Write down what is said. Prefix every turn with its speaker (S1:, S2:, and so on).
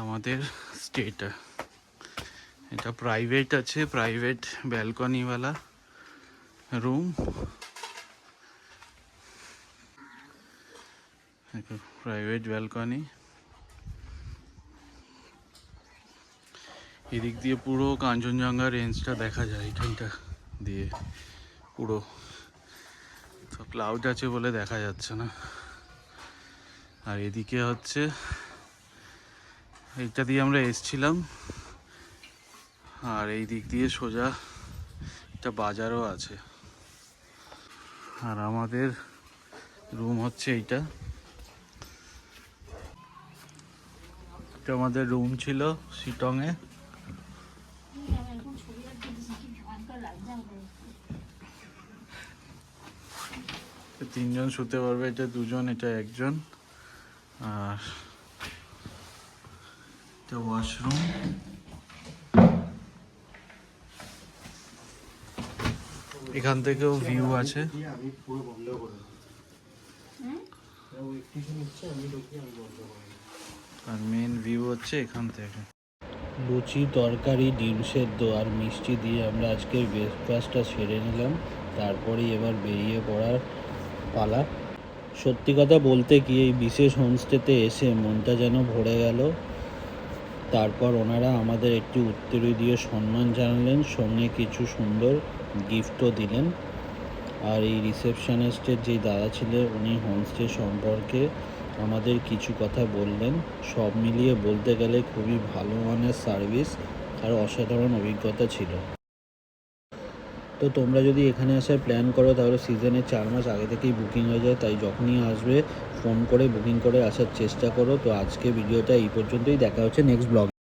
S1: আমাদের স্টেটা। এটা প্রাইভেট আছে, প্রাইভেট ব্যালকনিওয়ালা রুম। প্রাইভেট ব্যালকনি, এদিক দিয়ে পুরো কাঞ্চনজঙ্ঘা রেঞ্জটা দেখা যায় এখানটা দিয়ে পুরো। তো ক্লাউড আছে বলে দেখা যাচ্ছে না। আর এদিকে হচ্ছে এইটা দিয়ে আমরা এসছিলাম, আর এই দিক দিয়ে সোজা একটা বাজারও আছে। আর আমাদের রুম হচ্ছে এইটা। এটা আমাদের রুম ছিল শিটংয়ে। তিনজন শুতে পারবে, এটা দুজন, এটা একজন। আর এটা ওয়াশরুম। এখান থেকেও ভিউ আছে। আর মেন ভিউ হচ্ছে এখান থেকে। লুচি, তরকারি, ডিম সেদ্ধ আর মিষ্টি দিয়ে আমরা আজকের ব্রেকফাস্টটা সেরে নিলাম। তারপরেই এবার বেরিয়ে পড়ার পালা। সত্যি কথা বলতে কি, এই বিশেষ হোমস্টেতে এসে মনটা যেন ভরে গেল। তারপর ওনারা আমাদের একটু উত্তরীয় সম্মান জানালেন, সঙ্গে কিছু সুন্দর গিফটও দিলেন। আর এই রিসেপশনিস্টের যেই দাদা ছিলেন, উনি হোমস্টে সম্পর্কে আমাদের কিছু কথা বললেন। সব মিলিয়ে বলতে গেলে খুবই ভালো মানের সার্ভিস আর অসাধারণ অভিজ্ঞতা ছিল। তো তোমরা যদি এখানে আসার প্ল্যান করো তাহলে সিজনের 4 মাস আগে থেকেই বুকিং হয়ে যায়, তাই যখনই আসবে ফোন করে বুকিং করে আসার চেষ্টা করো। তো আজকে ভিডিওটা এই পর্যন্তই, দেখা হচ্ছে নেক্সট ব্লগ।